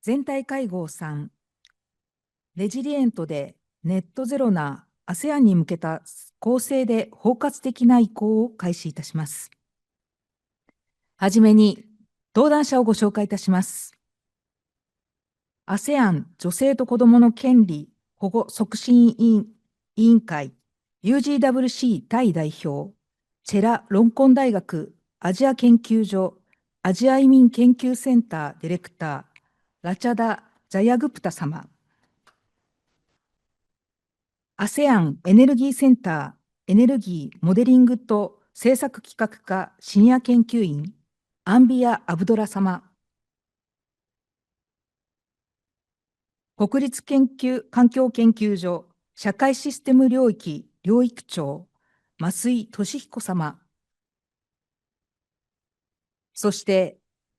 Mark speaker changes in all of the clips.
Speaker 1: 全体会合3、レジリエントでネットゼロな ASEAN に向けた公正で包括的な移行を開始いたします。はじめに、登壇者をご紹介いたします。ASEAN 女性と子どもの権利保護促進委員会 UGWC タイ代表、チェラ・ロンコン大学アジア研究所アジア移民研究センターディレクター、ラチャダ・ジャヤグプタ様。ASEAN エネルギーセンターエネルギーモデリングと政策企画課シニア研究員、アンビア・アブドラ様。国立環境研究所社会システム領域領域長、増井俊彦様。そして、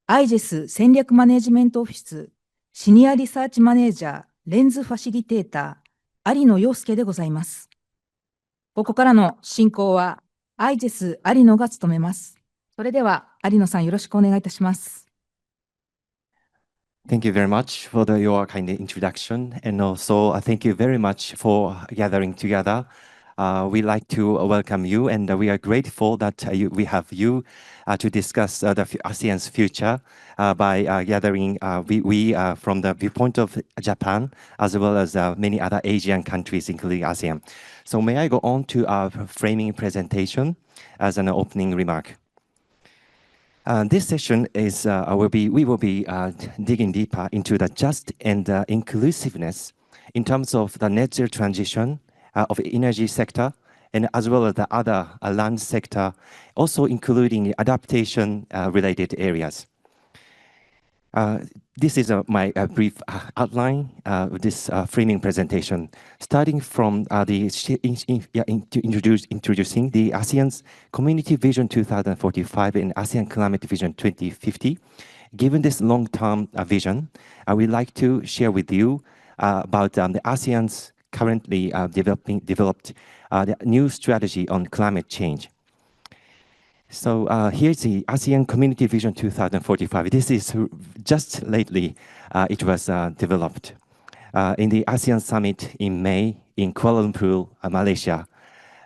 Speaker 1: IGES 戦略マネジメントオフィスシニアリサーチマネージャーレンズファシリテーター、有野陽介でございます。ここからの進行は、IGES 有野が務めます。それでは、有野さんよろしくお願いいたします。
Speaker 2: Thank you very much for your kind introduction, and also thank you very much for gathering together. We'd like to welcome you, and we are grateful that we have you to discuss the ASEAN's future by gathering we from the viewpoint of Japan, as well as many other Asian countries, including ASEAN. So may I go on to our framing presentation as an opening remark? This session is we will be digging deeper into the just and inclusiveness in terms of the net zero transition of the energy sector, and as well as the other land sector, also including adaptation related areas. This is my brief outline of this framing presentation, starting from introducing the ASEAN's Community Vision 2045 and ASEAN Climate Vision 2050. Given this long-term vision, I would like to share with you about the ASEAN's currently developed the new strategy on climate change. So here's the ASEAN Community Vision 2045. This is just lately it was developed in the ASEAN Summit in May in Kuala Lumpur, Malaysia.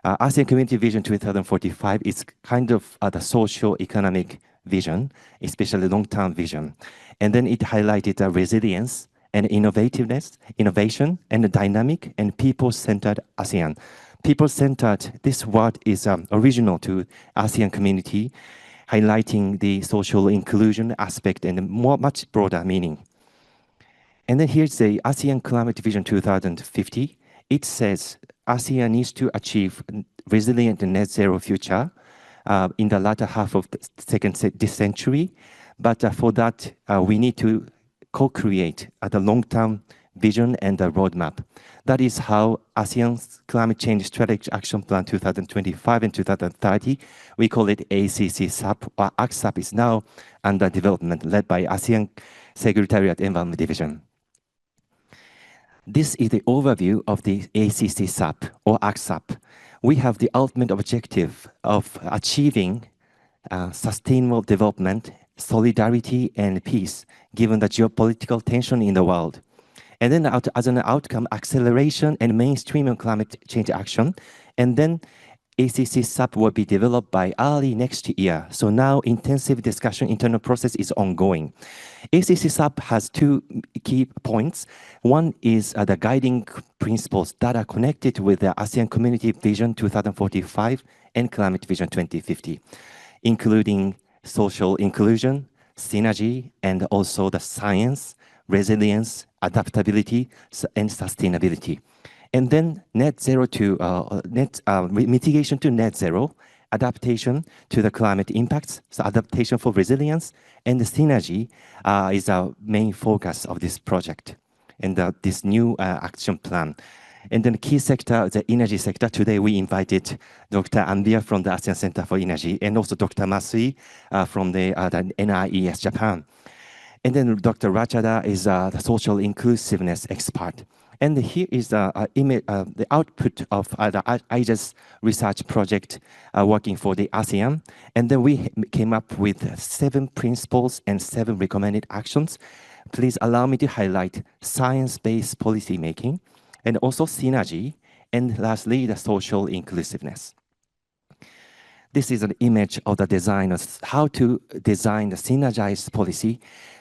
Speaker 2: ASEAN Community Vision 2045 is kind of the socio-economic vision, especially long-term vision. And then it highlighted resilience and innovation and the dynamic and people-centered ASEAN. People-centered, this word is original to ASEAN community, highlighting the social inclusion aspect and much broader meaning. And then here's the ASEAN Climate Vision 2050. It says ASEAN needs to achieve resilient and net zero future in the latter half of this century. But for that, we need to co-create the long-term vision and the roadmap. That is how ASEAN's Climate Change Strategic Action Plan 2025 and 2030, we call it ACCSAP, or ACCSAP is now under development, led by ASEAN Secretariat Environment Division. This is the overview of the ACCSAP, or ACCSAP. We have the ultimate objective of achieving sustainable development, solidarity, and peace, given the geopolitical tension in the world. And then as an outcome, acceleration and mainstream climate change action. And then ACCSAP will be developed by early next year. So now intensive discussion, internal process is ongoing. ACCSAP has two key points. One is the guiding principles that are connected with the ASEAN Community Vision 2045 and Climate Vision 2050, including social inclusion, synergy, and also the science, resilience, adaptability, and sustainability. And then net zero to mitigation to net zero, adaptation to the climate impacts, so adaptation for resilience, and the synergy is our main focus of this project and this new action plan. And then the key sector, the energy sector. Today we invited Dr. Ambia from the ASEAN Center for Energy, and also Dr. Masui from the NIES Japan. And then Dr. Rachada is the social inclusiveness expert. And here is the output of the IGES research project working for the ASEAN. And then we came up with 7 principles and 7 recommended actions please allow me to highlight science-based policy making, and also synergy, and lastly, the social inclusiveness. This is an image of the design of how to design the synergized policy.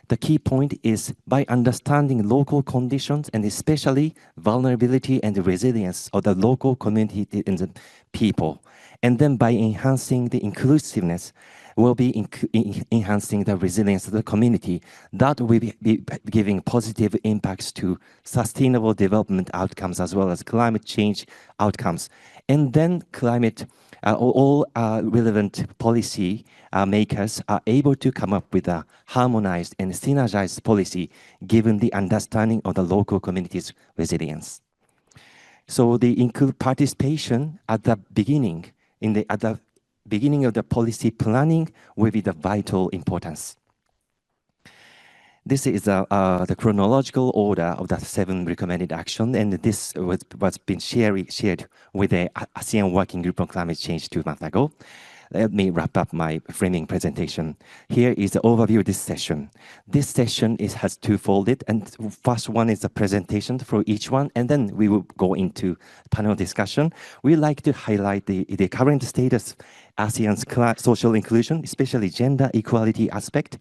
Speaker 2: The key point is by understanding local conditions and especially vulnerability and the resilience of the local community and the people. And then by enhancing the inclusiveness, will be enhancing the resilience of the community. That will be giving positive impacts to sustainable development outcomes as well as climate change outcomes. And then all relevant policy makers are able to come up with a harmonized and synergized policy given the understanding of the local community's resilience. So the include participation at the beginning, at the beginning of the policy planning will be the vital importance. This is the chronological order of the 7 recommended action, and this was been shared with the ASEAN Working Group on Climate Change 2 months ago. Let me wrap up my framing presentation. Here is the overview of this session. This session has two-folded, and first one is a presentation for each one, and then we will go into panel discussion. We like to highlight the current status ASEAN's social inclusion, especially gender equality aspect,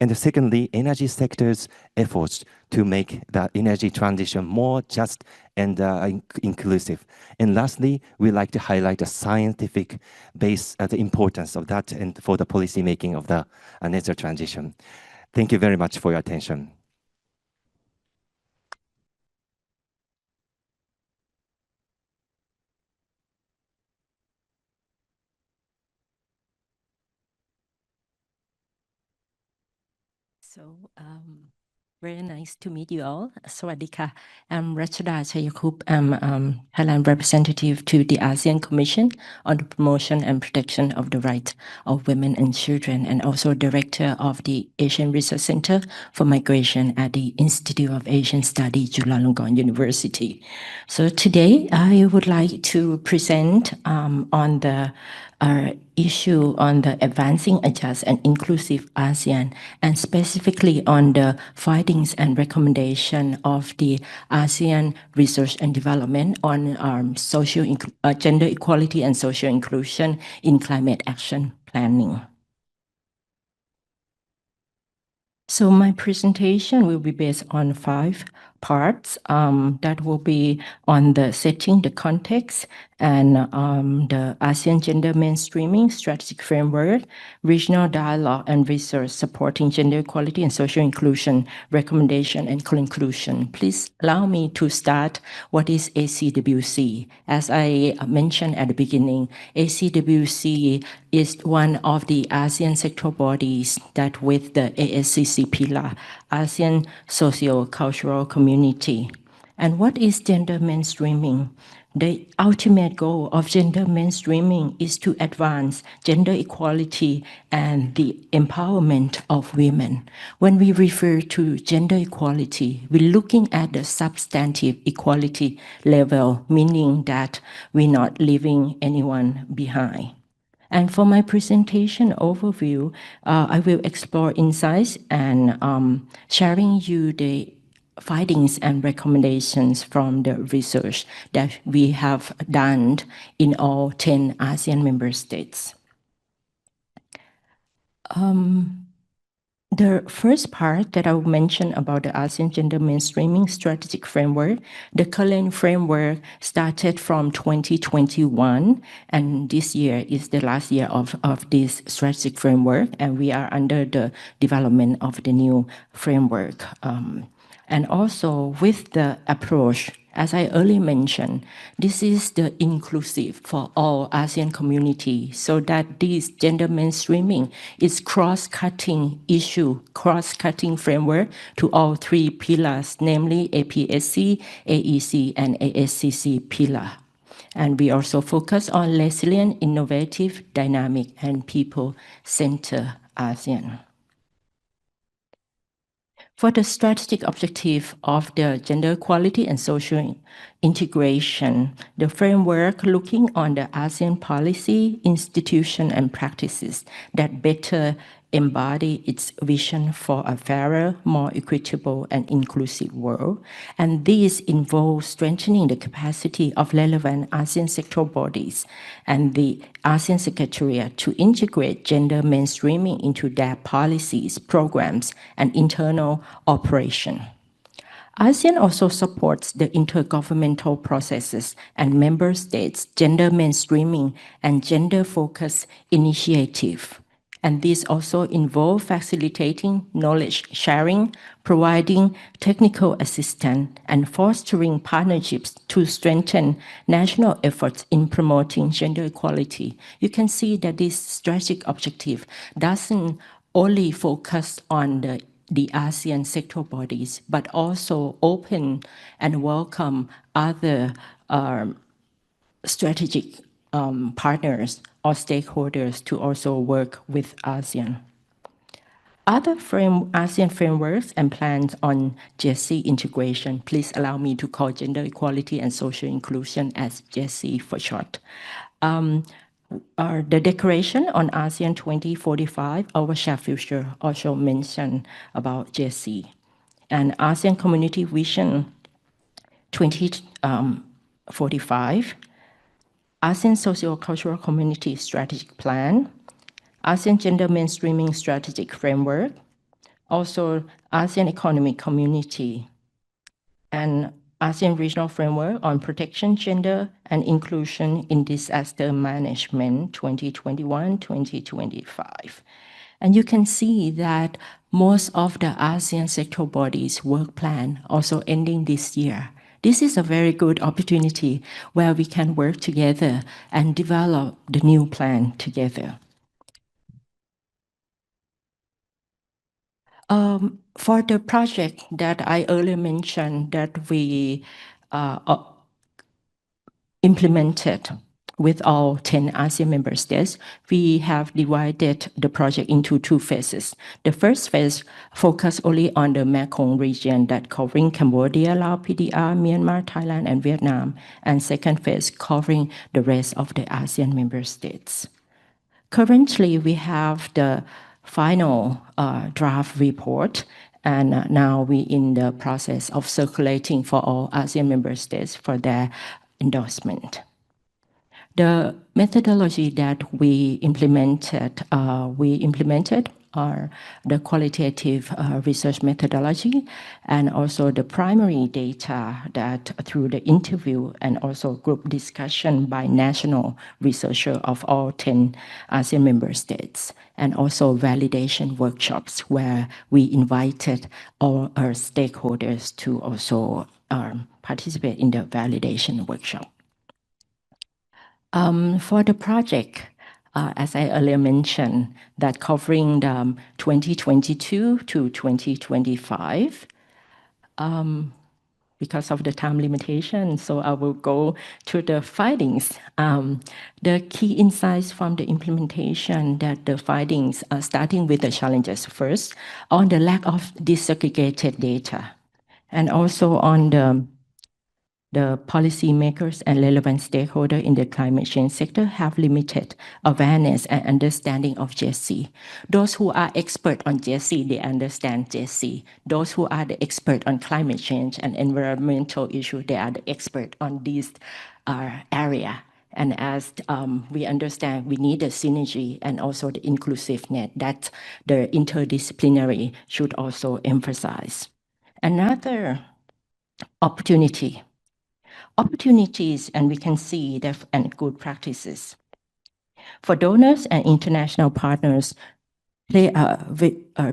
Speaker 2: and secondly, energy sector's efforts to make the energy transition more just and inclusive. And lastly, we like to highlight the scientific base, the importance of that and for the policy making of the net zero transition. Thank you very much for your attention.
Speaker 3: So, very nice to meet you all. Sawadika. I'm Rachada Chayakup. I'm Thailand representative to the ASEAN Commission on the Promotion and Protection of the Rights of Women and Children, and also director of the Asian Research Center for Migration at the Institute of Asian Studies, Chulalongkorn University. So today, I would like to present on the issue on the advancing a just and inclusive ASEAN, and specifically on the findings and recommendation of the ASEAN Research and Development on gender equality and social inclusion in climate action planning. So my presentation will be based on 5 parts that will be on the setting, the context, and the ASEAN gender mainstreaming strategic framework, regional dialogue and research supporting gender equality and social inclusion, recommendation and conclusion. Please allow me to start what is ACWC. As I mentioned at the beginning, ACWC is one of the ASEAN sectoral bodies that with the ASCC pillar, ASEAN Socio-Cultural Community. And what is gender mainstreaming? The ultimate goal of gender mainstreaming is to advance gender equality and the empowerment of women. When we refer to gender equality, we're looking at the substantive equality level, meaning that we're not leaving anyone behind. And for my presentation overview, I will explore insights and sharing you the findings and recommendations from the research that we have done in all 10 ASEAN member states. The first part that I will mention about the ASEAN Gender Mainstreaming Strategic Framework, the current framework started from 2021, and this year is the last year of this strategic framework, and we are under the development of the new framework. And also with the approach, as I earlier mentioned, this is the inclusive for all ASEAN community, so that this gender mainstreaming is cross-cutting issue, cross-cutting framework to all 3 pillars, namely APSC, AEC, and ASCC pillar. And we also focus on resilient, innovative, dynamic, and people-centered ASEAN. For the strategic objective of the gender equality and social integration, the framework looking on the ASEAN policy, institution, and practices that better embody its vision for a fairer, more equitable, and inclusive world. And this involves strengthening the capacity of relevant ASEAN sectoral bodies and the ASEAN Secretariat to integrate gender mainstreaming into their policies, programs, and internal operation. ASEAN also supports the intergovernmental processes and member states' gender mainstreaming and gender-focused initiative. And this also involves facilitating knowledge sharing, providing technical assistance, and fostering partnerships to strengthen national efforts in promoting gender equality. You can see that this strategic objective doesn't only focus on the ASEAN sectoral bodies, but also open and welcome other strategic partners or stakeholders to also work with ASEAN. Other ASEAN frameworks and plans on GESI integration, please allow me to call gender equality and social inclusion as GESI for short. The Declaration on ASEAN 2045, Our Shared Future, also mentioned about GESI. And ASEAN Community Vision 2045, ASEAN Socio-Cultural Community Strategic Plan, ASEAN Gender Mainstreaming Strategic Framework, also ASEAN Economic Community, and ASEAN Regional Framework on Protection, Gender, and Inclusion in Disaster Management 2021-2025. And you can see that most of the ASEAN sectoral bodies' work plan also ending this year. This is a very good opportunity where we can work together and develop the new plan together. For the project that I earlier mentioned that we implemented with all 10 ASEAN member states, we have divided the project into two phases. The first phase focused only on the Mekong region that covering Cambodia, Laos, PDR, Myanmar, Thailand, and Vietnam, and second phase covering the rest of the ASEAN member states. Currently, we have the final draft report, and now we're in the process of circulating for all ASEAN member states for their endorsement. The methodology that we implemented are the qualitative research methodology and also the primary data that through the interview and also group discussion by national researchers of all 10 ASEAN member states, and also validation workshops where we invited all our stakeholders to also participate in the validation workshop. For the project, as I earlier mentioned, that covering the 2022 to 2025, because of the time limitation, so I will go to the findings. The key insights from the implementation that the findings are starting with the challenges first, on the lack of disaggregated data, and also on the policymakers and relevant stakeholders in the climate change sector have limited awareness and understanding of GESI. Those who are expert on GESI, they understand GESI. Those who are the expert on climate change and environmental issues, they are the expert on this area. And as we understand, we need a synergy and also the inclusiveness that the interdisciplinary should also emphasize. Another opportunities, and we can see that and good practices. For donors and international partners, play a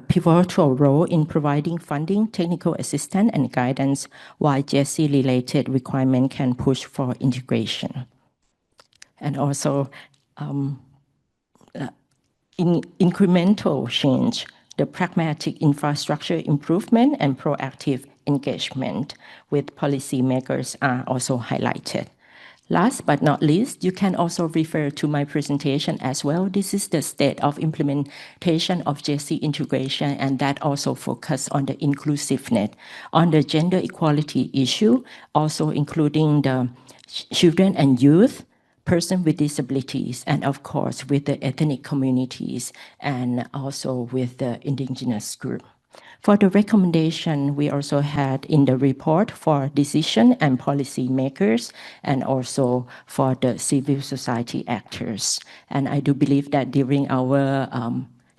Speaker 3: pivotal role in providing funding, technical assistance, and guidance, while GESI-related requirements can push for integration. And also, in incremental change, the pragmatic infrastructure improvement and proactive engagement with policymakers are also highlighted. Last but not least, you can also refer to my presentation as well. This is the state of implementation of GESI integration, and that also focus on the inclusiveness, on the gender equality issue, also including the children and youth, persons with disabilities, and of course with the ethnic communities and also with the indigenous group. For the recommendation, we also had in the report for decision and policy makers and also for the civil society actors. And I do believe that during our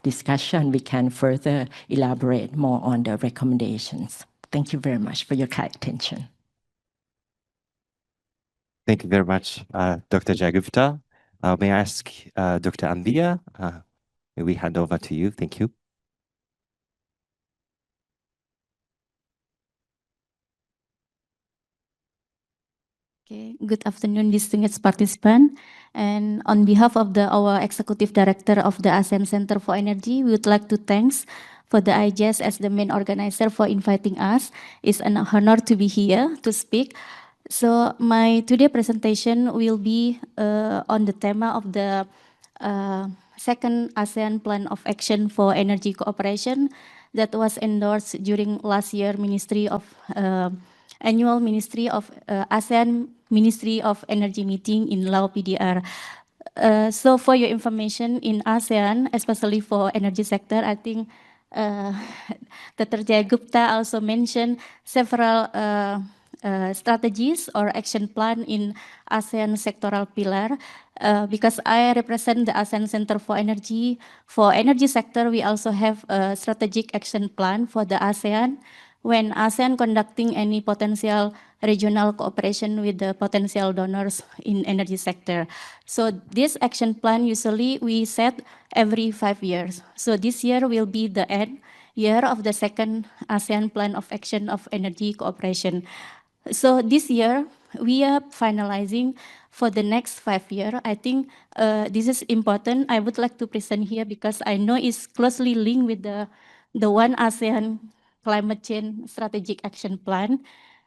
Speaker 3: discussion, we can further elaborate more on the recommendations. Thank you very much for your kind attention.
Speaker 2: Thank you very much, Dr. Jayagupta. May I ask Dr. Anvia? May we hand over to you? Thank you.
Speaker 4: Okay, good afternoon, distinguished participants. And on behalf of our Executive Director of the ASEAN Center for Energy, we would like to thank for the IGES as the main organizer for inviting us. It's an honor to be here to speak. So my today presentation will be on the theme of the second ASEAN Plan of Action for Energy Cooperation that was endorsed during last year annual Ministry of ASEAN Ministry of Energy meeting in Lao PDR. So for your information, in ASEAN, especially for energy sector, I think Dr. Jayagupta also mentioned several strategies or action plan in ASEAN sectoral pillar. Because I represent the ASEAN Center for Energy. For energy sector, we also have a strategic action plan for the ASEAN. When ASEAN conducting any potential regional cooperation with the potential donors in energy sector. So this action plan usually we set every 5 years. So this year will be the end year of the second ASEAN Plan of Action of Energy Cooperation. So this year we are finalizing for the next 5 years. I think this is important. I would like to present here because I know it's closely linked with the One ASEAN Climate Change Strategic Action Plan.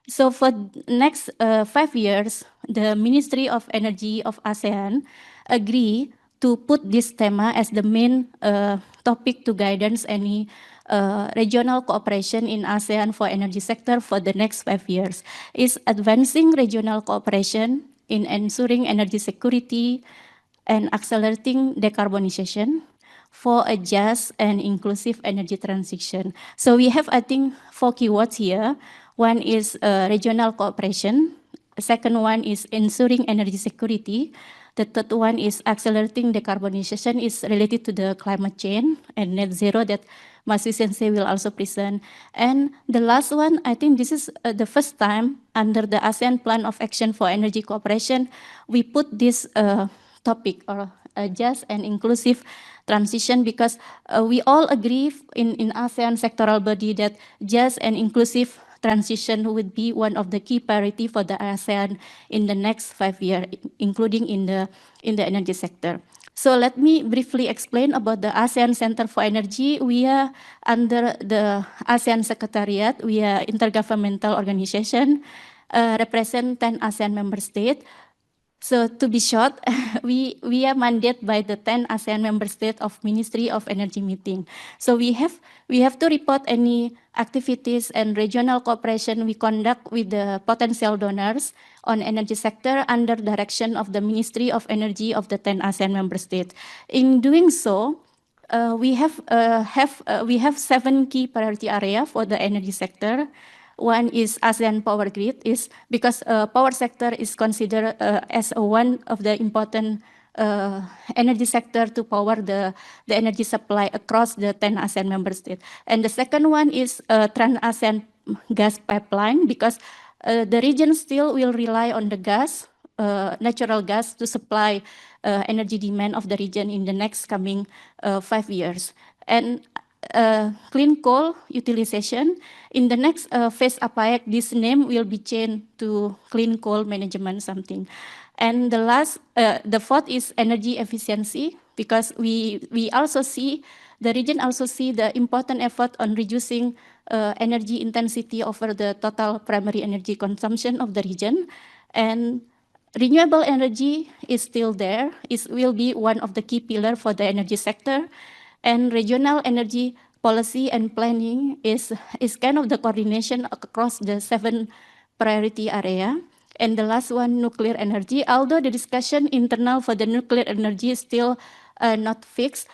Speaker 4: So for next 5 years, the Ministry of Energy of ASEAN agree to put this theme as the main topic to guidance any regional cooperation in ASEAN for energy sector for the next 5 years. Is advancing regional cooperation in ensuring energy security and accelerating decarbonization for a just and inclusive energy transition. So we have, I think, 4 keywords here. One is regional cooperation. The second one is ensuring energy security. The third one is accelerating decarbonization, is related to the climate change and net zero that Mas Sensei will also present. And the last one, I think this is the first time under the ASEAN Plan of Action for Energy Cooperation, we put this topic or just and inclusive transition, because we all agree in ASEAN sectoral body that just and inclusive transition would be one of the key priority for the ASEAN in the next 5 years, including in the energy sector. So let me briefly explain about the ASEAN Center for Energy. We are under the ASEAN Secretariat. We are intergovernmental organization, represent 10 ASEAN member states. So to be short, we are mandated by the 10 ASEAN member states of Ministry of Energy meeting. So we have to report any activities and regional cooperation we conduct with the potential donors on energy sector under direction of the Ministry of Energy of the 10 ASEAN member states. In doing so, we have 7 key priority area for the energy sector. One is ASEAN power grid, is because power sector is considered as one of the important energy sector to power the energy supply across the 10 ASEAN member states. And the second one is Trans-ASEAN gas pipeline, because the region still will rely on the gas, natural gas, to supply energy demand of the region in the next coming 5 years. And clean coal utilization. In the next phase APAEC, this name will be changed to clean coal management something. And the fourth is energy efficiency, because we also see, the region also see the important effort on reducing energy intensity over the total primary energy consumption of the region. And renewable energy is still there. It will be one of the key pillars for the energy sector. And regional energy policy and planning is kind of the coordination across the 7 priority area. And the last one, nuclear energy. Although the discussion internal for the nuclear energy is still not fixed,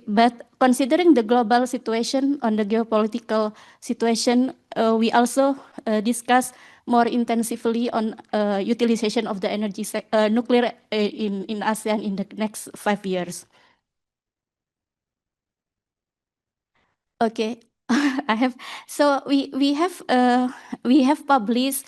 Speaker 4: but considering the global situation on the geopolitical situation, we also discuss more intensively on utilization of the energy nuclear in ASEAN in the next 5 years. Okay, I have. So we have published.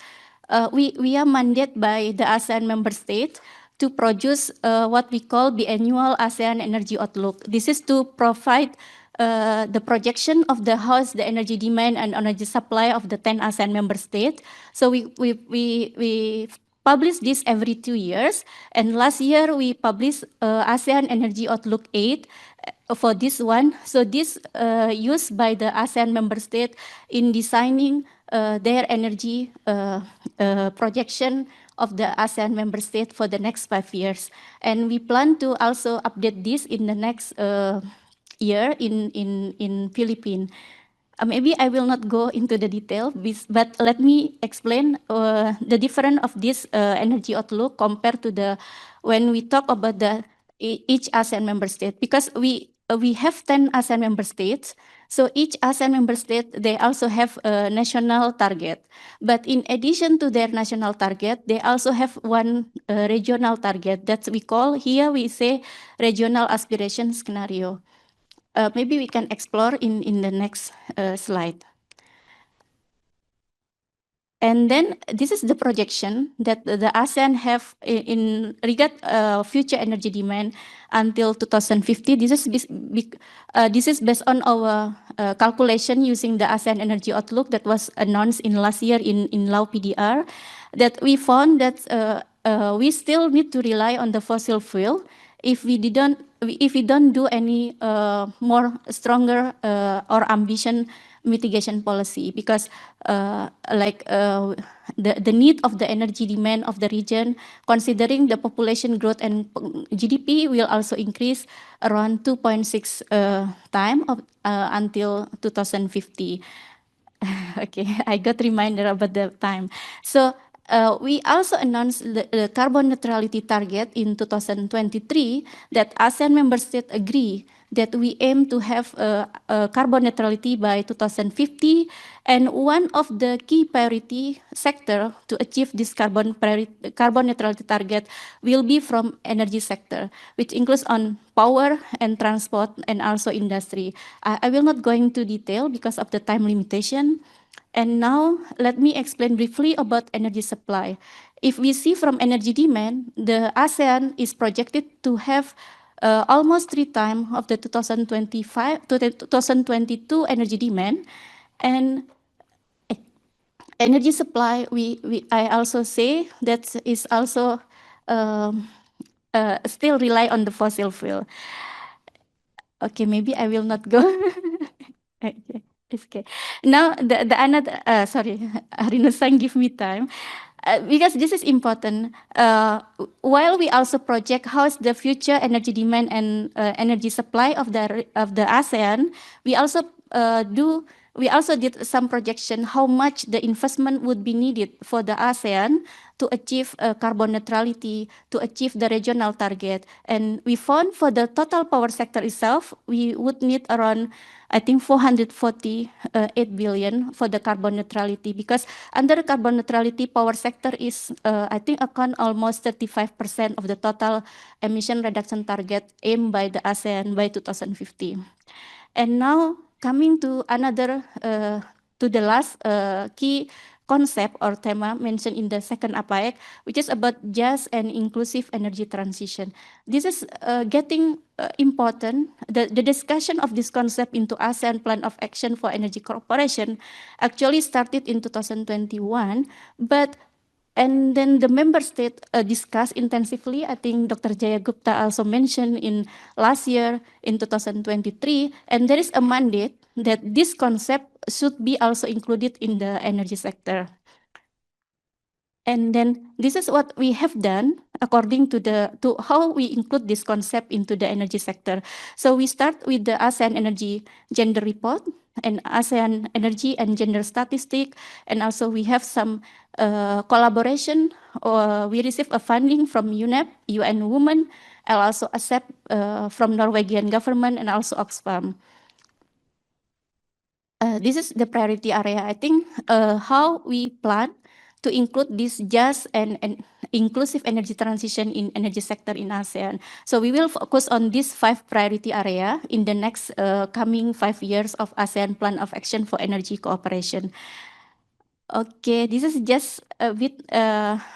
Speaker 4: We are mandated by the ASEAN member state to produce what we call the annual ASEAN Energy Outlook. This is to provide the projection of how is the energy demand and energy supply of the 10 ASEAN member states. So we publish this every 2 years. And last year we published ASEAN Energy Outlook 8 for this one. So this used by the ASEAN member state in designing their energy projection of the ASEAN member state for the next 5 years. And we plan to also update this in the next year in Philippines. Maybe I will not go into the detail, but let me explain the difference of this energy outlook compared to when we talk about each ASEAN member state, because we have 10 ASEAN member states. So each ASEAN member state, they also have a national target. But in addition to their national target, they also have one regional target that we call, here we say, regional aspiration scenario. Maybe we can explore in the next slide. And then this is the projection that the ASEAN have in regard future energy demand until 2050. This is based on our calculation using the ASEAN Energy Outlook that was announced in last year in Law PDR, that we found that we still need to rely on the fossil fuel if we don't do any more stronger or ambition mitigation policy, because the need of the energy demand of the region, considering the population growth and GDP will also increase around 2.6 times until 2050. Okay, I got reminder about the time. So we also announced the carbon neutrality target in 2023 that ASEAN member states agree that we aim to have carbon neutrality by 2050, and one of the key priority sector to achieve this carbon neutrality target will be from energy sector, which includes on power and transport and also industry. I will not go into detail because of the time limitation. And now let me explain briefly about energy supply. If we see from energy demand, the ASEAN is projected to have almost 3 times of the 2025 to the 2022 energy demand. And energy supply, I also say that is also still rely on the fossil fuel. Okay, maybe I will not go. Okay, it's okay. Now the another sorry, Harino-san, give me time. Because this is important. While we also project how's the future energy demand and energy supply of the ASEAN, we also did some projection how much the investment would be needed for the ASEAN to achieve carbon neutrality, to achieve the regional target. And we found for the total power sector itself, we would need around, I think, 448 billion for the carbon neutrality, because under carbon neutrality, power sector is, I think, account almost 35% of the total emission reduction target aimed by the ASEAN by 2050. And now coming to another, to the last key concept or theme mentioned in the second APAEC, which is about just and inclusive energy transition. This is getting important. The discussion of this concept into ASEAN Plan of Action for Energy Cooperation actually started in 2021, and then the member state discussed intensively. I think Dr. Jaya Gupta also mentioned in last year in 2023, and there is a mandate that this concept should be also included in the energy sector. And then this is what we have done according to how we include this concept into the energy sector. So we start with the ASEAN Energy Gender Report. and ASEAN energy and gender statistic, and also we have some collaboration. We receive a funding from UNEP, UN Women, and also ACCSAP from Norwegian government, and also Oxfam. This is the priority area. I think how we plan to include this just and inclusive energy transition in energy sector in ASEAN. So we will focus on these 5 priority area in the next coming 5 years of ASEAN Plan of Action for Energy Cooperation. Okay, this is just a bit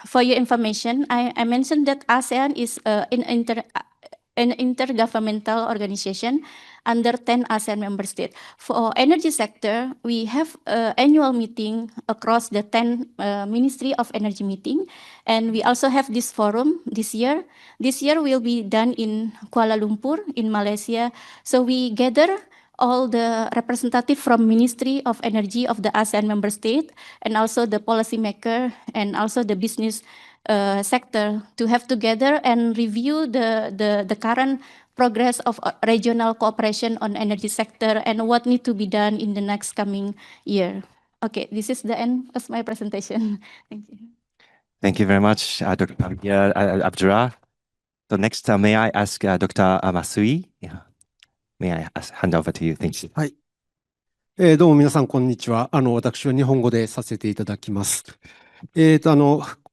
Speaker 4: for your information. I mentioned that ASEAN is an intergovernmental organization under 10 ASEAN member states. For energy sector, we have annual meeting across the 10 Ministry of Energy meeting, and we also have this forum this year. This year will be done in Kuala Lumpur in Malaysia. So we gather all the representative from Ministry of Energy of the ASEAN member state, and also the policymaker, and also the business sector to have together and review the current progress of regional cooperation on energy sector and what need to be done in the next coming year. Okay, this is the end of my presentation. Thank you.
Speaker 2: Thank you very much, Dr. Abdullah. So next, may I ask Dr. Masui? Yeah. May I hand over to you? Thank you.
Speaker 5: はい。どうも皆さん、こんにちは。私は日本語でさせていただきます。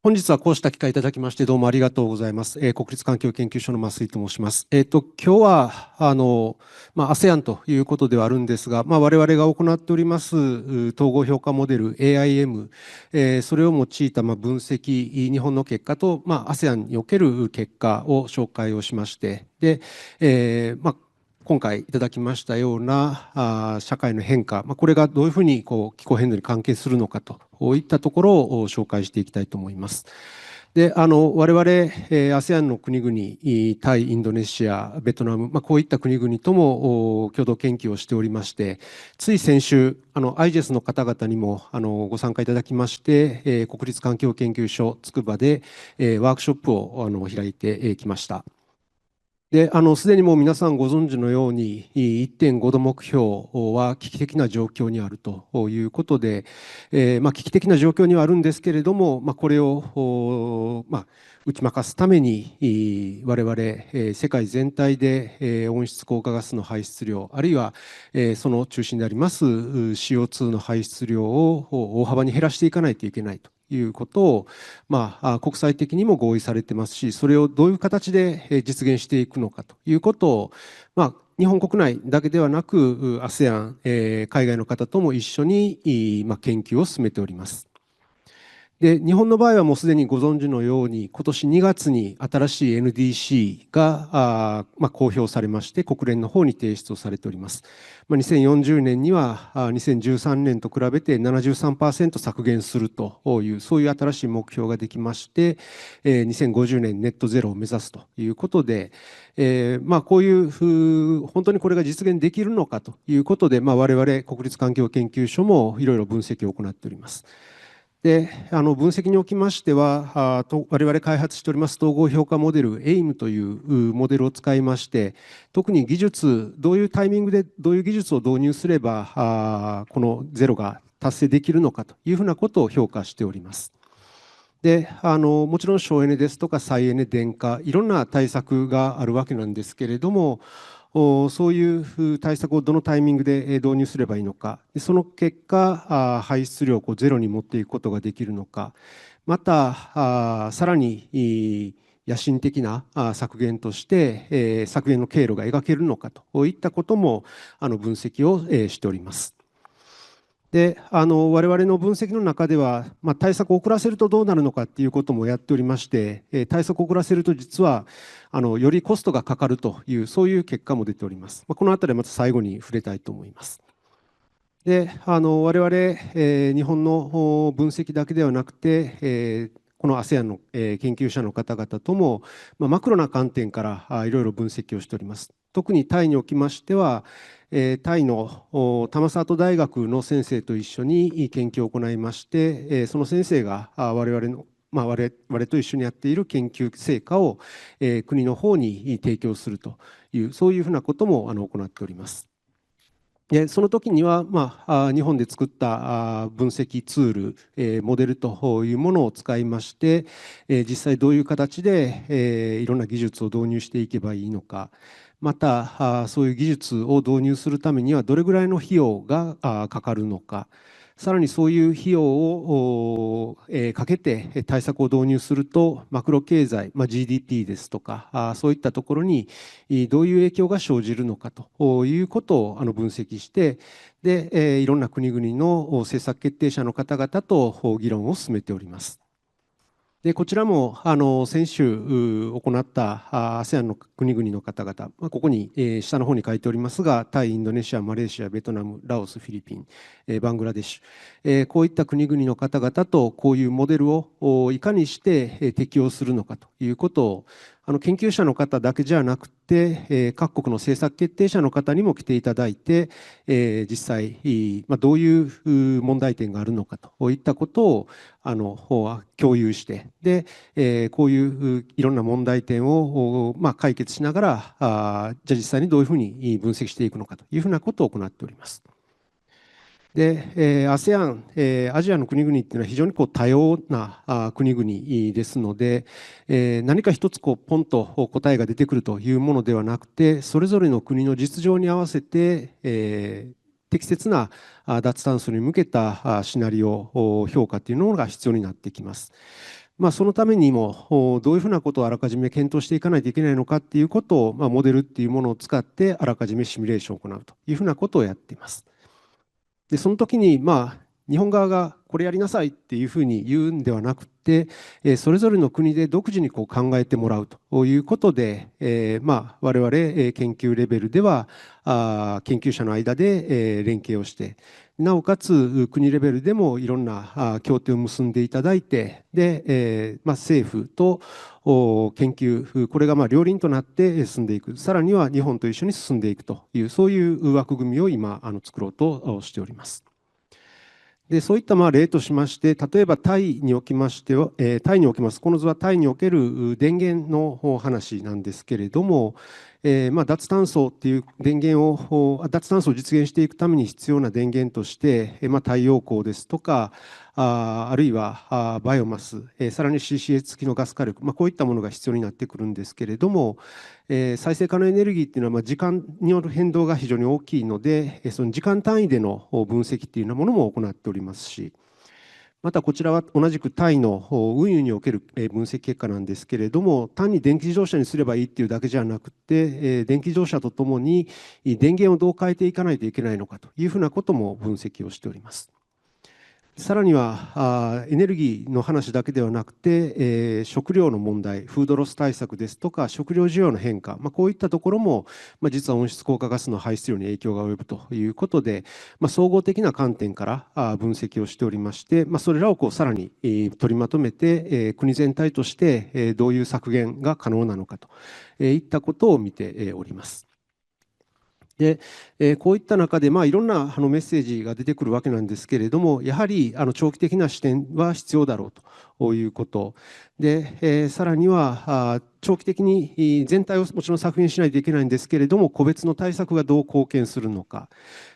Speaker 5: 本日はこうした機会いただきまして、どうもありがとうございます。国立環境研究所の増井と申します。今日は、ASEAN ということではあるんですが、我々が行っております、統合評価モデル AIM、それを用いた分析、日本の結果と、ASEAN における結果を紹介をしまして、で、今回いただきましたような社会の変化、これがどういうふうに気候変動に関係するのかといったところを紹介していきたいと思います。で、我々 ASEAN の国々、タイ、インドネシア、ベトナム、こういった国々とも共同研究をしておりまして、つい先週、IGES の方々にもご参加いただきまして、国立環境研究所つくばでワークショップを開いてきました。で、すでにもう皆さんご存知のように、1.5 度目標は危機的な状況にあるということで、危機的な状況にはあるんですけれども、これを打ち負かすために、我々、世界全体で温室効果ガスの排出量、あるいはその中心であります CO2 の排出量を大幅に減らしていかないといけないということを、国際的にも合意されてますし、それをどういう形で実現していくのかということを、日本国内だけではなく ASEAN、海外の方とも一緒に研究を進めております。で、日本の場合はもうすでにご存知のように、今年2月に新しい NDC が公表されまして、国連の方に提出をされております。2040年には2013年と比べて 73% 削減するという、そういう新しい目標ができまして、2050年ネットゼロを目指すということで、こういう本当にこれが実現できるのかということで、我々国立環境研究所もいろいろ分析を行っております。で、分析におきましては、我々開発しております統合評価モデル AIM というモデルを使いまして、特に技術、どういうタイミングでどういう技術を導入すればこのゼロが達成できるのかというふうなことを評価しております。で、もちろん省エネですとか再エネ、電化、いろんな対策があるわけなんですけれども、そういう対策をどのタイミングで導入すればいいのか、その結果、排出量をゼロに持っていくことができるのか、またさらに野心的な削減として削減の経路が描けるのかといったことも分析をしております。で、我々の分析の中では、対策を遅らせるとどうなるのかっていうこともやっておりまして、対策を遅らせると実はよりコストがかかるという、そういう結果も出ております。このあたりはまた最後に触れたいと思います。で、我々、日本の分析だけではなくて、この ASEAN の研究者の方々とも、マクロな観点からいろいろ分析をしております。特にタイにおきましては、タイのタマサート大学の先生と一緒に研究を行いまして、その先生が我々と一緒にやっている研究成果を国の方に提供するという、そういうふうなことも行っております。でその時には、日本で作った分析ツール、モデルというものを使いまして、実際どういう形で、いろんな技術を導入していけばいいのか、またそういう技術を導入するためにはどれぐらいの費用がかかるのか、さらにそういう費用をかけて対策を導入すると、マクロ経済、GDP ですとか、そういったところにどういう影響が生じるのかということを分析して、でいろんな国々の政策決定者の方々と議論を進めております。でこちらも先週行ったASEAN の国々の方々、ここに下の方に書いておりますが、タイ、インドネシア、マレーシア、ベトナム、ラオス、フィリピン、バングラデシュ、こういった国々の方々とこういうモデルをいかにして適用するのかということを研究者の方だけじゃなくて、各国の政策決定者の方にも来ていただいて、実際、どういう問題点があるのかといったことを共有して、でこういういろんな問題点を解決しながら、じゃあ実際にどういうふうに分析していくのかというふうなことを行っております。で、ASEAN、アジアの国々っていうのは非常に多様な国々ですので、何か一つポンと答えが出てくるというものではなくて、それぞれの国の実情に合わせて、適切な脱炭素に向けたシナリオ評価というのが必要になってきます。そのためにもどういうふうなことをあらかじめ検討していかないといけないのかっていうことを、モデルっていうものを使ってあらかじめシミュレーションを行うというふうなことをやっています。でその時に日本側がこれやりなさいっていうふうに言うんではなくて、それぞれの国で独自に考えてもらうということで、我々研究レベルでは研究者の間で連携をして、なおかつ国レベルでもいろんな協定を結んでいただいて、で政府と研究、これが両輪となって進んでいく、さらには日本と一緒に進んでいくという、そういう枠組みを今作ろうとしております。でそういった例としまして、例えばタイにおきましては、タイにおきます、この図はタイにおける電源の話なんですけれども、脱炭素っていう電源を、脱炭素を実現していくために必要な電源として、太陽光ですとか、あるいはバイオマス、さらに CCS 付きのガス火力、こういったものが必要になってくるんですけれども、再生可能エネルギーっていうのは時間による変動が非常に大きいので、その時間単位での分析っていうようなものも行っておりますし、またこちらは同じくタイの運輸における分析結果なんですけれども、単に電気自動車にすればいいっていうだけじゃなくて、電気自動車とともに電源をどう変えていかないといけないのかというふうなことも分析をしております。さらにはエネルギーの話だけではなくて、食料の問題、フードロス対策ですとか、食料需要の変化、こういったところも、実は温室効果ガスの排出量に影響が及ぶということで、総合的な観点から分析をしておりまして、それらをさらに取りまとめて、国全体としてどういう削減が可能なのかといったことを見ております。でこういった中で、いろんなメッセージが出てくるわけなんですけれども、やはり長期的な視点は必要だろうということで、さらには長期的に全体をもちろん削減しないといけないんですけれども、個別の対策がどう貢献するのか。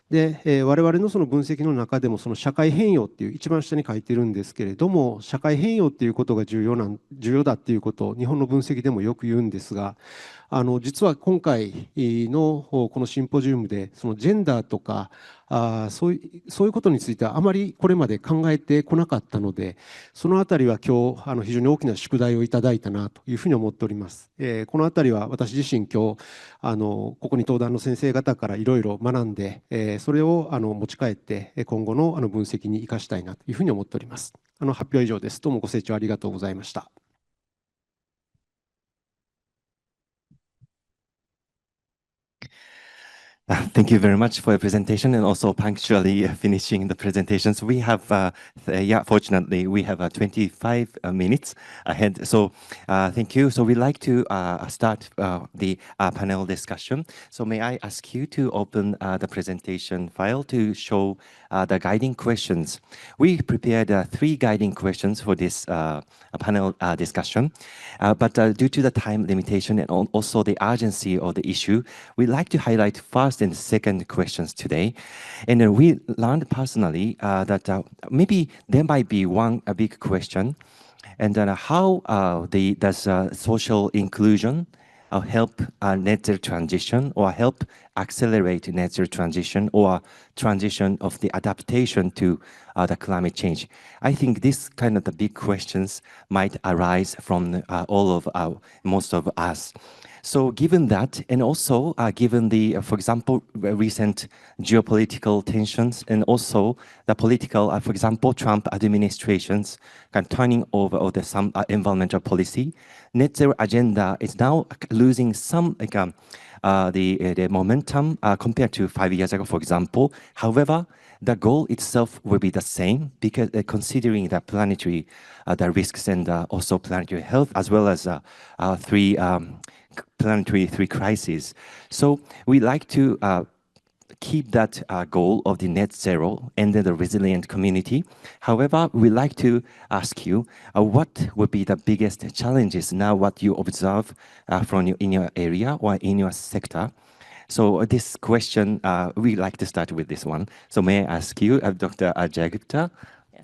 Speaker 5: で我々のその分析の中でも、その社会変容っていう一番下に書いてるんですけれども、社会変容っていうことが重要だっていうことを日本の分析でもよく言うんですが、実は今回のこのシンポジウムで、そのジェンダーとかそういうことについてはあまりこれまで考えてこなかったので、そのあたりは今日非常に大きな宿題をいただいたなというふうに思っております。このあたりは私自身今日ここに登壇の先生方からいろいろ学んで、それを持ち帰って今後の分析に生かしたいなというふうに思っております。発表は以上です。どうもご清聴ありがとうございました。
Speaker 2: Thank you very much for your presentation and also punctually finishing the presentations. We have, fortunately, we have 25 minutes ahead. So thank you. So we'd like to start the panel discussion. So may I ask you to open the presentation file to show the guiding questions. We prepared 3 guiding questions for this panel discussion, but due to the time limitation and also the urgency of the issue, we'd like to highlight first first and second questions today. And then we learned personally that maybe there might be a big question, and then how does social inclusion help net zero transition, or help accelerate net zero transition, or transition of the adaptation to the climate change? I think this kind of the big questions might arise from most of us. So given that, and also given the, for example, recent geopolitical tensions, and also the political, for example, Trump administration's kind of turning over some environmental policy, net zero agenda is now losing some the momentum compared to 5 years ago, for example. However, the goal itself will be the same, because considering the planetary the risks, and also planetary health, as well as planetary three crises. So we like to keep that goal of the net zero and then the resilient community. However, we like to ask you what would be the biggest challenges now, what you observe in your area or in your sector. So this question, we like to start with this one. So may I ask you, Dr. Jayagupta,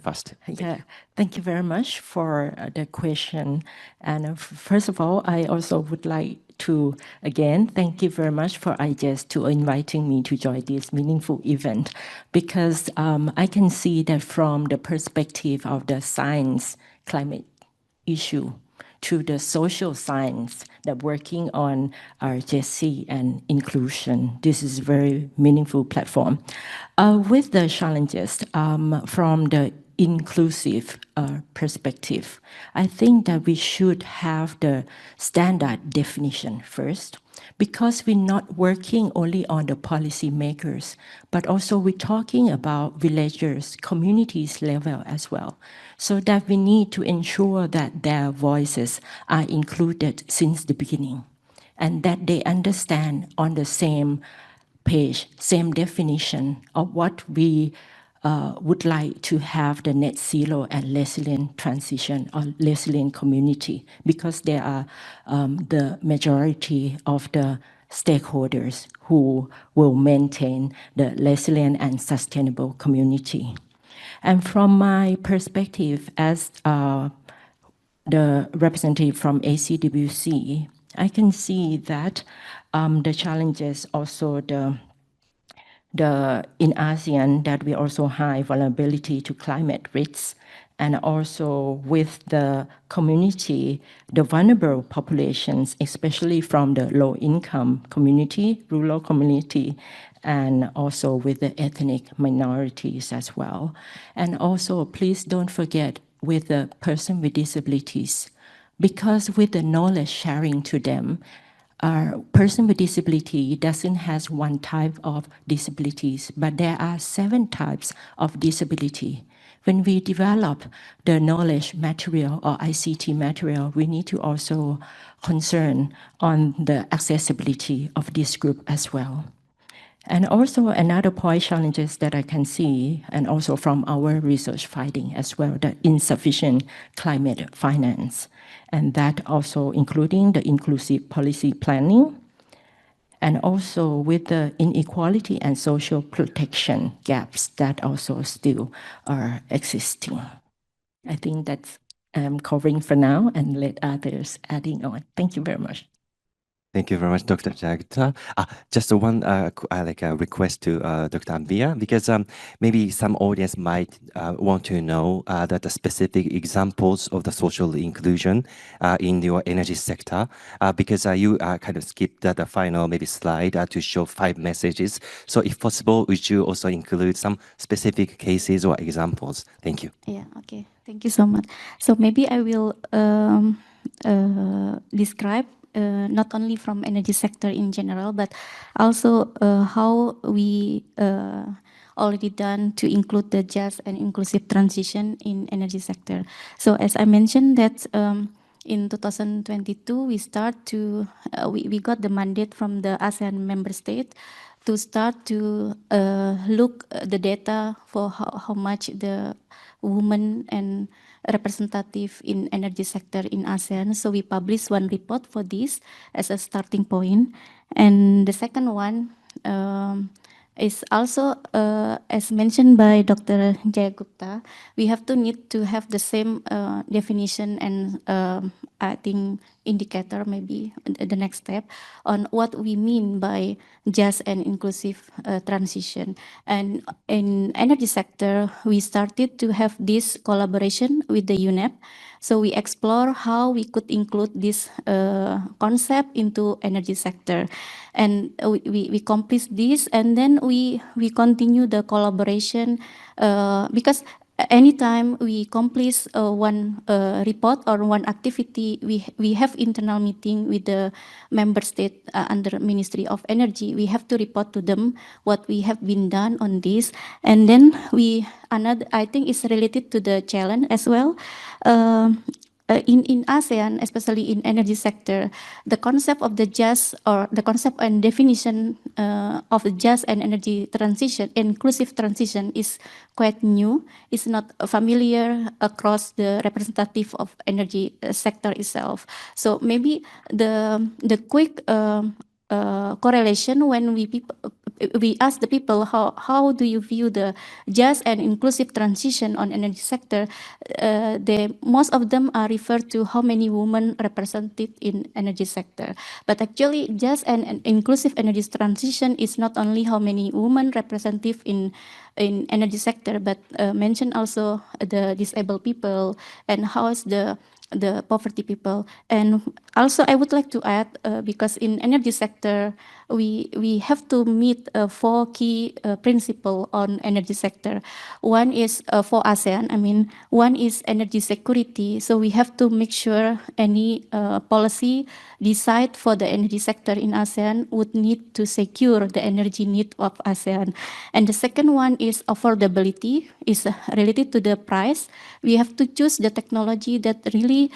Speaker 2: first?
Speaker 3: Yeah, thank you very much for the question. And first of all, I also would like to, again, thank you very much for IGES to inviting me to join this meaningful event, because I can see that from the perspective of the science climate issue to the social science that working on RJC and inclusion. This is a very meaningful platform. With the challenges from the inclusive perspective, I think that we should have the standard definition first, because we're not working only on the policy makers, but also we're talking about villagers, communities level as well. So that we need to ensure that their voices are included since the beginning, and that they understand on the same page, same definition of what we would like to have the net zero and resilient transition or resilient community, because they are the majority of the stakeholders who will maintain the resilient and sustainable community. And from my perspective as the representative from ACWC, I can see that the challenges also in ASEAN, that we also high vulnerability to climate risks, and also with the community, the vulnerable populations, especially from the low-income community, rural community, and also with the ethnic minorities as well. And also, please don't forget with the person with disabilities, because with the knowledge sharing to them, person with disability doesn't have one type of disabilities, but there are 7 types of disability. When we develop the knowledge material or ICT material, we need to also concern on the accessibility of this group as well. And also another point challenges that I can see, and also from our research finding as well, the insufficient climate finance. And that also including the inclusive policy planning, and also with the inequality and social protection gaps that also still are existing. I think that's covering for now, and let others adding on. Thank you very much.
Speaker 2: Thank you very much, Dr. Jayagupta. Just one request to Dr. Ambia, because maybe some audience might want to know that the specific examples of the social inclusion in your energy sector, because you kind of skipped the final maybe slide to show 5 messages. So if possible, would you also include some specific cases or examples? Thank you.
Speaker 4: Yeah, okay. Thank you so much. So maybe I will describe not only from energy sector in general, but also how we already done to include the just and inclusive transition in energy sector. So as I mentioned that in 2022, we we got the mandate from the ASEAN member state to start to look the data for how much the women and representative in energy sector in ASEAN. So we published one report for this as a starting point. And the second one, is also, as mentioned by Dr. Jayagupta, we have to need to have the same definition and I think indicator, maybe the next step, on what we mean by just and inclusive transition. And in energy sector, we started to have this collaboration with the UNEP. So we explore how we could include this concept into energy sector. And we complete this, and then we continue the collaboration because anytime we complete one report or one activity, we have internal meeting with the member state under Ministry of Energy. We have to report to them what we have been done on this, and then another, I think, is related to the challenge as well. In ASEAN, especially in energy sector, the concept of the just, or the concept and definition of the just and energy transition, inclusive transition, is quite new. It's not familiar across the representative of energy sector itself. So maybe the quick correlation when we ask the people how do you view the just and inclusive transition on energy sector, most of them are referred to how many women represented in energy sector. But actually, just and inclusive energy transition is not only how many women represented in energy sector, but mention also the disabled people and how is the poverty people. And also I would like to add, because in energy sector, we have to meet 4 key principles on energy sector. One is for ASEAN, one is energy security. So we have to make sure any policy decide for the energy sector in ASEAN would need to secure the energy need of ASEAN. And the second one is affordability, is related to the price. We have to choose the technology that really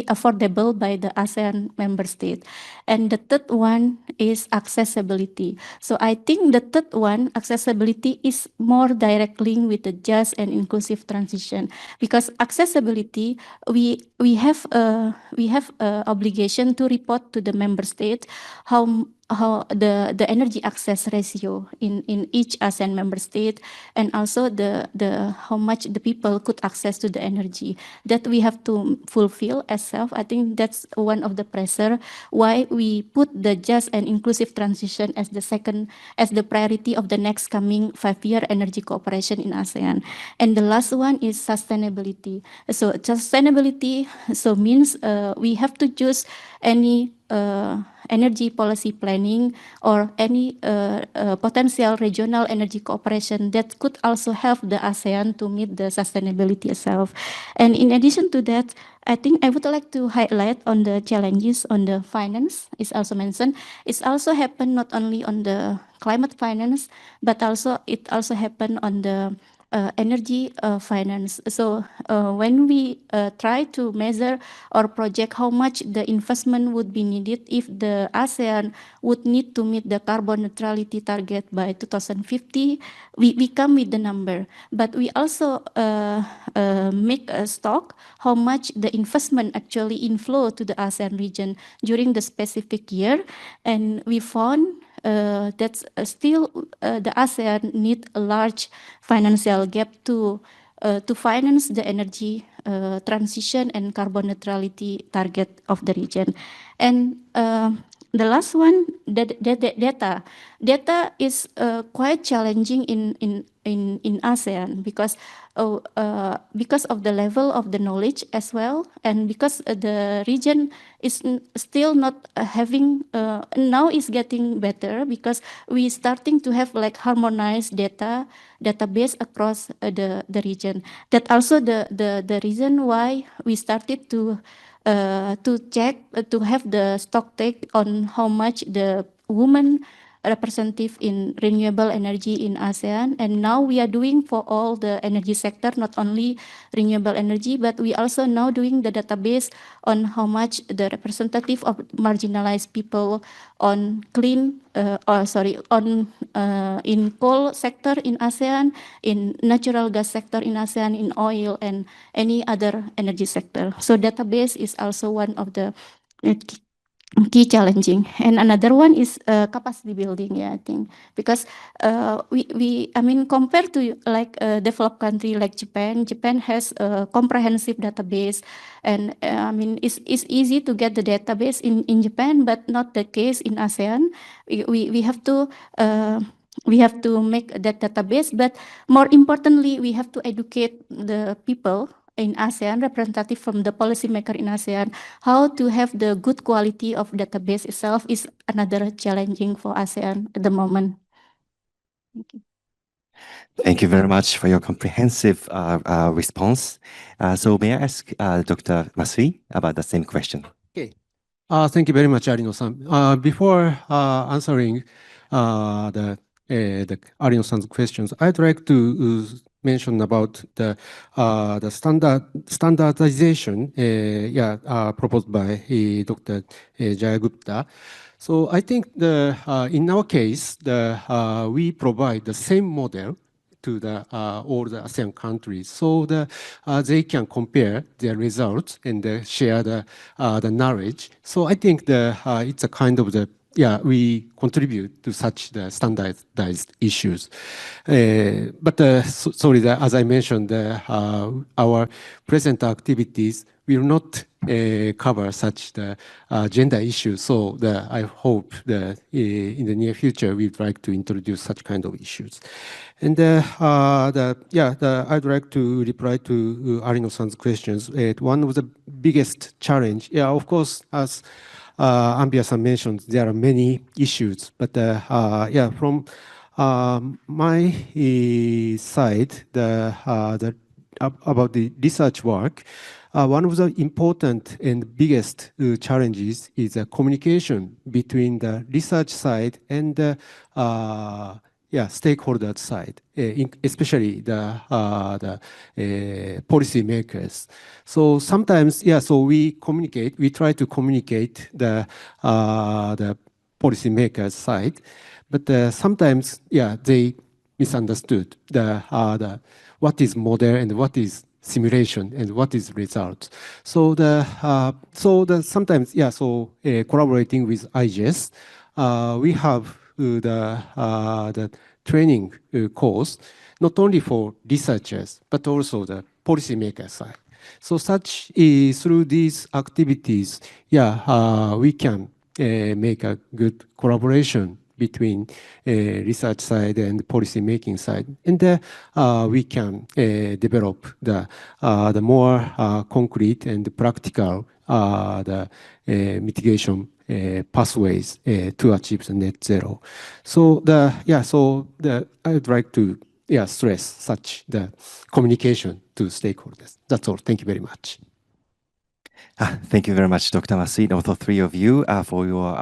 Speaker 4: affordable by the ASEAN member state. And the third one is accessibility. So I think the third one, accessibility, is more direct link with the just and inclusive transition, because accessibility, we have obligation to report to the member state how the energy access ratio in each ASEAN member state, and also the how much the people could access to the energy that we have to fulfill as self. I think that's one of the pressure why we put the just and inclusive transition as the priority of the next coming 5-year energy cooperation in ASEAN. And the last one is sustainability. So sustainability means we have to choose any energy policy planning or any potential regional energy cooperation that could also help the ASEAN to meet the sustainability itself. And in addition to that, I think I would like to highlight on the challenges on the finance. It's also mentioned. It's also happened not only on the climate finance, but also it also happened on the energy finance. So when we try to measure or project how much the investment would be needed if the ASEAN would need to meet the carbon neutrality target by 2050, we come with the number. But we also make a stock how much the investment actually inflow to the ASEAN region during the specific year. And we found that still the ASEAN need a large financial gap to finance the energy transition and carbon neutrality target of the region. And the last one, the data. Data is quite challenging in ASEAN because of the level of the knowledge as well, and because the region is still not having, now is getting better because we starting to have like harmonized database across the region. That also the reason why we started to check, to have the stock take on how much the women representative in renewable energy in ASEAN. And now we are doing for all the energy sector, not only renewable energy, but we also now doing the database on how much the representative of marginalized people on clean, in coal sector in ASEAN, in natural gas sector in ASEAN, in oil and any other energy sector. So database is also one of the key challenging. And another one is capacity building, yeah, I think, because I mean, compared to like a developed country like Japan, Japan has a comprehensive database, and I mean, it's easy to get the database in Japan, but not the case in ASEAN. We have to make that database, but more importantly, we have to educate the people in ASEAN, representative from the policymaker in ASEAN, how to have the good quality of database itself is another challenging for ASEAN at the moment. Thank you.
Speaker 2: Thank you very much for your comprehensive response. So may I ask Dr. Masui about the same question?
Speaker 5: Okay. Thank you very much, Arino-san. Before answering the Arino-san's questions, I'd like to mention about the standardization proposed by Dr. Jayagupta. So I think in our case, we provide the same model to all the ASEAN countries, so they can compare their results and share the knowledge. So I think it's a kind of we contribute to such the standardized issues. But sorry, as I mentioned, our present activities will not cover such the gender issues. So I hope that in the near future we'd like to introduce such kind of issues. And I'd like to reply to Arino-san's questions. One of the biggest challenge, of course, as Ambia-san mentioned, there are many issues, but from my side, about the research work, one of the important and biggest challenges is communication between the research side and the stakeholder side, especially the policy makers. So sometimes, so we try to communicate the policy makers side, but sometimes, they misunderstood what is model and what is simulation and what is results. So sometimes, collaborating with IGES, we have the training course, not only for researchers, but also the policymaker side. So through these activities, we can make a good collaboration between research side and policy making side, and we can develop the more concrete and practical mitigation pathways to achieve the net zero. So I'd like to stress such the communication to stakeholders. That's all. Thank you very much.
Speaker 2: Thank you very much, Dr. Masui, and also three of you for your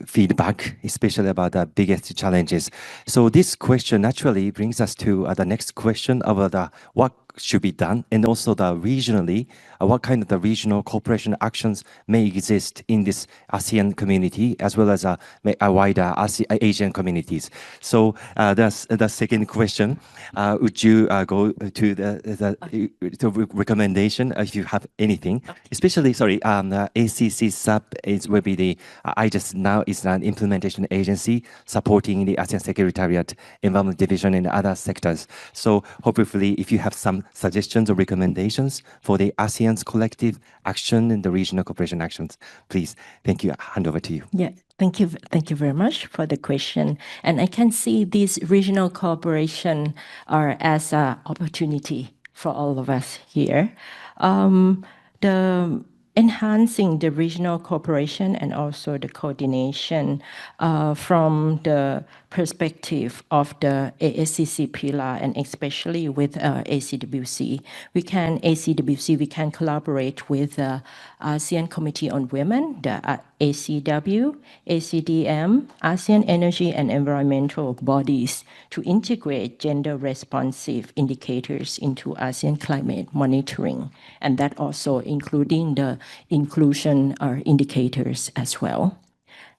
Speaker 2: feedback, especially about the biggest challenges. So this question naturally brings us to the next question about what should be done, and also regionally, what kind of the regional cooperation actions may exist in this ASEAN community, as well as a wider Asian communities. So that's the second question. Would you go to the recommendation if you have anything? Especially, sorry, ACCSAP will be the IGES now is an implementation agency supporting the ASEAN Secretariat, Environment Division, and other sectors. So hopefully, if you have some suggestions or recommendations for the ASEAN's collective action and the regional cooperation actions, please. Thank you. Hand over to you.
Speaker 3: Yeah, thank you. Thank you very much for the question. And I can see this regional cooperation as an opportunity for all of us here. Enhancing the regional cooperation and also the coordination from the perspective of the ASCC pillar, and especially with ACWC. We can collaborate with the ASEAN Committee on Women, the ACW, ACDM, ASEAN Energy and Environmental bodies to integrate gender-responsive indicators into ASEAN climate monitoring, and that also including the inclusion indicators as well.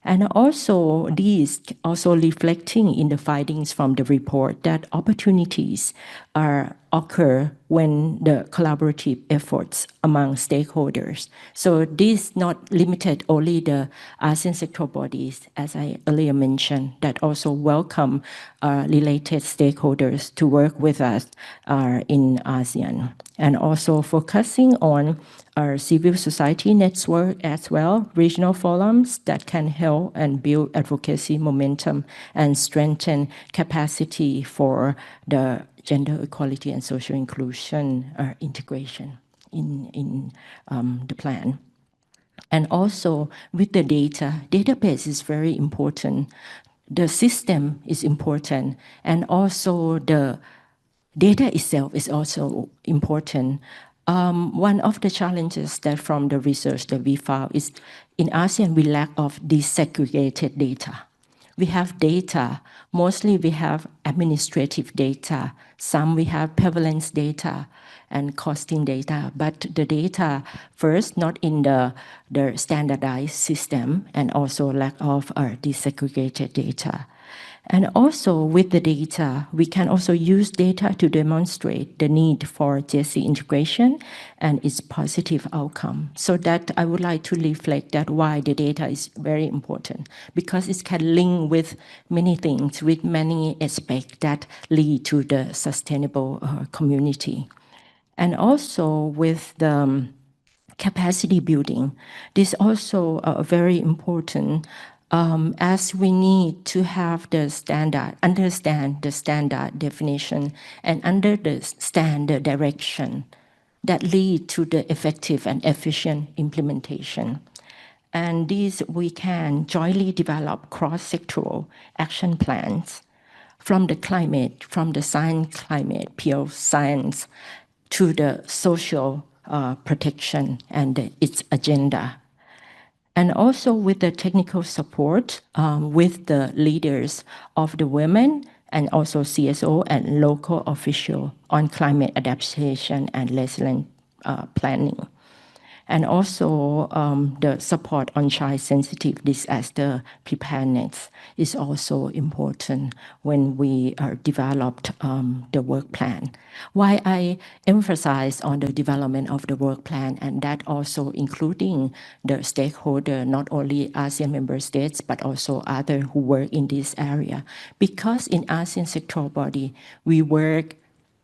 Speaker 3: And also these also reflecting in the findings from the report that opportunities are occur when the collaborative efforts among stakeholders. So this not limited only the ASEAN sectoral bodies, as I earlier mentioned, that also welcome related stakeholders to work with us in ASEAN. And also focusing on our civil society network as well, regional forums that can help and build advocacy momentum and strengthen capacity for the gender equality and social inclusion integration in the plan. And also with the database is very important. The system is important, and also the data itself is also important. One of the challenges that from the research that we found is in ASEAN, we lack of disaggregated data. We have data, mostly we have administrative data, some we have prevalence data and costing data, but the data first not in the standardized system and also lack of disaggregated data. And also with the data, we can also use data to demonstrate the need for GSC integration and its positive outcome. So that I would like to reflect that why the data is very important, because it can link with many things, with many aspects that lead to the sustainable community. And also with the capacity building, this also very important as we need to have the standard, understand the standard definition and understand the direction that lead to the effective and efficient implementation. And these we can jointly develop cross-sectoral action plans from the climate, from the science climate, pure science, to the social protection and its agenda. And also with the technical support with the leaders of the women and also CSO and local official on climate adaptation and resilient planning. And also the support on child-sensitive disaster preparedness is also important when we developed the work plan. Why I emphasize on the development of the work plan, and that also including the stakeholder, not only ASEAN member states, but also other who work in this area. Because in ASEAN sectoral body, we work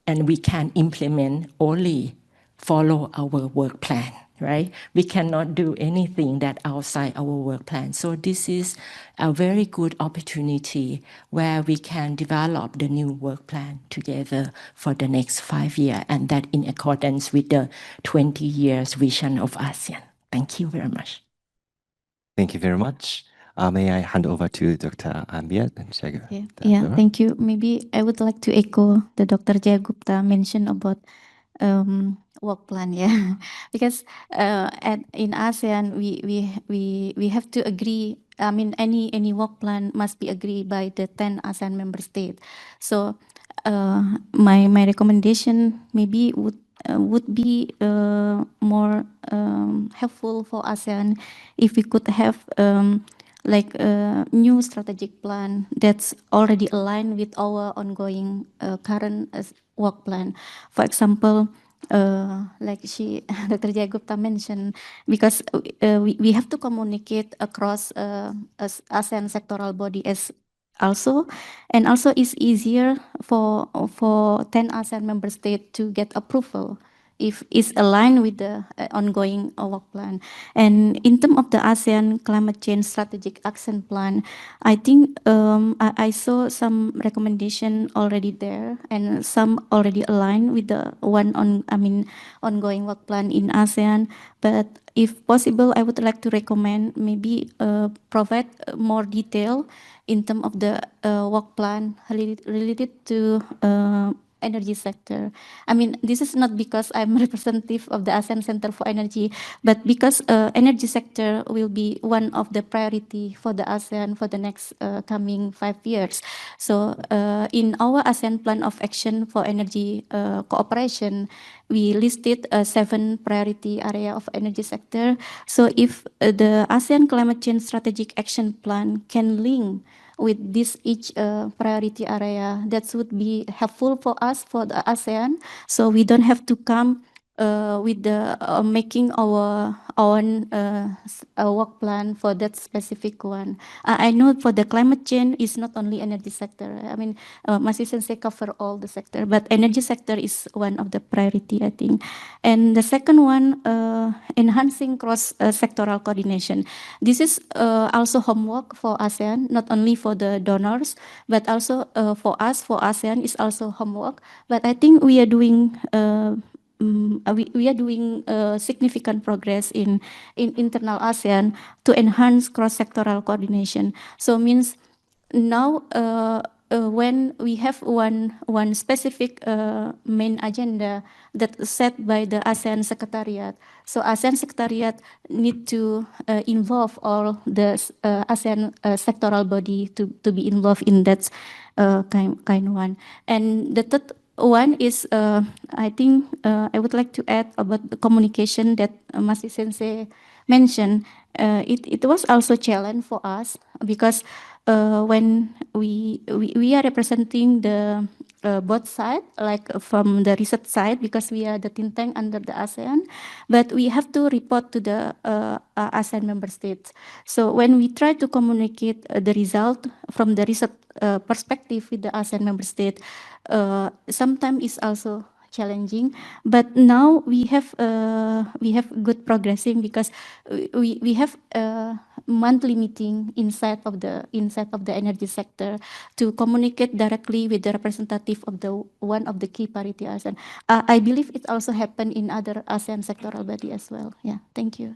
Speaker 3: and we can implement only follow our work plan, right? We cannot do anything that outside our work plan. So this is a very good opportunity where we can develop the new work plan together for the next 5 years, and that in accordance with the 20 years vision of ASEAN. Thank you very much.
Speaker 2: Thank you very much. May I hand over to Dr. Ambiat and Jaya?
Speaker 4: Yeah, thank you. Maybe I would like to echo the Dr. Jaya Gupta mentioned about work plan, yeah, because in ASEAN we have to agree. I mean, any work plan must be agreed by the 10 ASEAN member states. So my recommendation maybe would be more helpful for ASEAN if we could have like a new strategic plan that's already aligned with our ongoing current work plan. For example, like Dr. Jaya Gupta mentioned, because we have to communicate across ASEAN sectoral body as also, and also it's easier for 10 ASEAN member states to get approval if it's aligned with the ongoing work plan. And in terms of the ASEAN Climate Change Strategic Action Plan, I think I saw some recommendation already there, and some already aligned with the one ongoing work plan in ASEAN. But if possible, I would like to recommend maybe provide more detail in terms of the work plan related to energy sector. I mean, this is not because I'm representative of the ASEAN Center for Energy, but because energy sector will be one of the priority for the ASEAN for the next coming 5 years. So in our ASEAN Plan of Action for Energy Cooperation, we listed 7 priority area of energy sector. So if the ASEAN Climate Change Strategic Action Plan can link with this each priority area. That would be helpful for us, for the ASEAN, so we don't have to come with the making our own work plan for that specific one. I know for the climate change is not only energy sector. I mean, Masih Sensei cover all the sector, but energy sector is one of the priority, I think. And the second one, enhancing cross sectoral coordination. This is also homework for ASEAN, not only for the donors, but also for us, for ASEAN is also homework. But I think we are doing we are doing significant progress in internal ASEAN to enhance cross-sectoral coordination. So means now when we have one specific main agenda that is set by the ASEAN Secretariat, so ASEAN Secretariat need to involve all the ASEAN sectoral body to be involved in that kind one. And the third one is, I think I would like to add about the communication that Masih Sensei mentioned. It was also a challenge for us because when we are representing the both side, like from the research side, because we are the think tank under the ASEAN, but we have to report to the ASEAN member states. So when we try to communicate the result from the research perspective with the ASEAN member state, sometimes it's also challenging, but now we have good progressing because we have monthly meeting inside of the energy sector to communicate directly with the representative of the one of the key parity ASEAN. I believe it also happened in other ASEAN sectoral body as well. Yeah, thank you.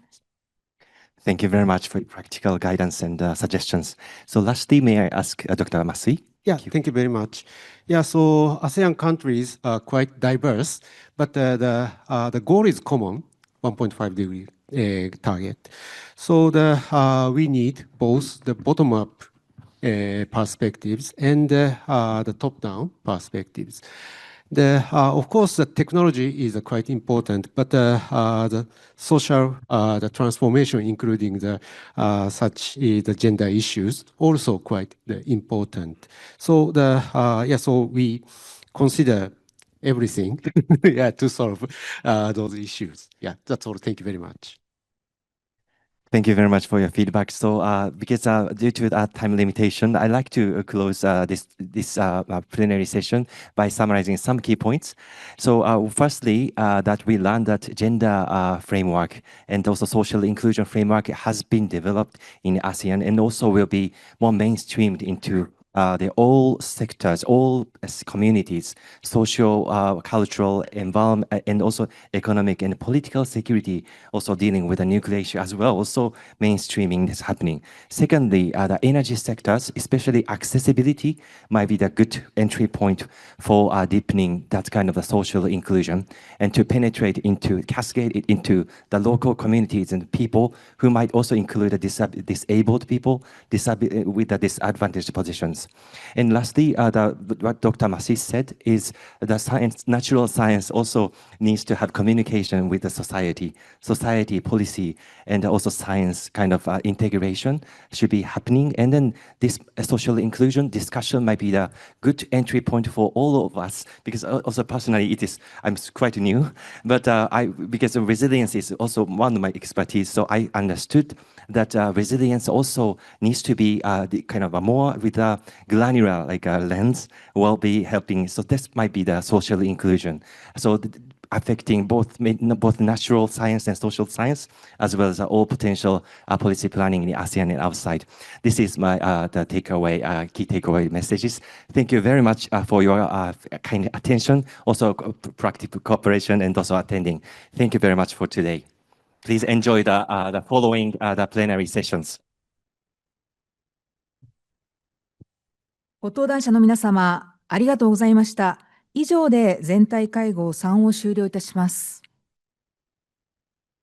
Speaker 2: Thank you very much for your practical guidance and suggestions. So lastly, may I ask Dr. Masui?
Speaker 5: Yeah, thank you very much. Yeah, so ASEAN countries are quite diverse, but the goal is common, 1.5-degree target. So we need both the bottom-up perspectives and the top-down perspectives. Of course, the technology is quite important, but the social the transformation, including the the gender issues, also quite important. So so we consider everything yeah, to solve those issues. Yeah, that's all. Thank you very much.
Speaker 2: Thank you very much for your feedback. So, because due to that time limitation, I'd like to close this plenary session by summarizing some key points. So, firstly, that we learned that gender framework and also social inclusion framework has been developed in ASEAN and also will be more mainstreamed into all sectors, all communities, social, cultural, environment, and also economic and political security, also dealing with the nuclear issue as well, also mainstreaming is happening. Secondly, the energy sectors, especially accessibility, might be the good entry point for deepening that kind of a social inclusion and to penetrate into, cascade it into the local communities and people who might also include the disabled people with the disadvantaged positions. And lastly, what Dr. Masih said is the science, natural science also needs to have communication with the society, policy, and also science kind of integration should be happening. And then this social inclusion discussion might be the good entry point for all of us, because also personally I'm quite new, but because resilience is also one of my expertise, so I understood that resilience also needs to be kind of a more with a granular lens will be helping. So this might be the social inclusion. So affecting both natural science and social science, as well as all potential policy planning in the ASEAN and outside. This is my the takeaway, key takeaway messages. Thank you very much for your kind attention, also practical cooperation, and also attending. Thank you very much for today. Please enjoy the following the plenary sessions.
Speaker 1: ご登壇者の皆様、ありがとうございました。以上で全体会合3を終了いたします。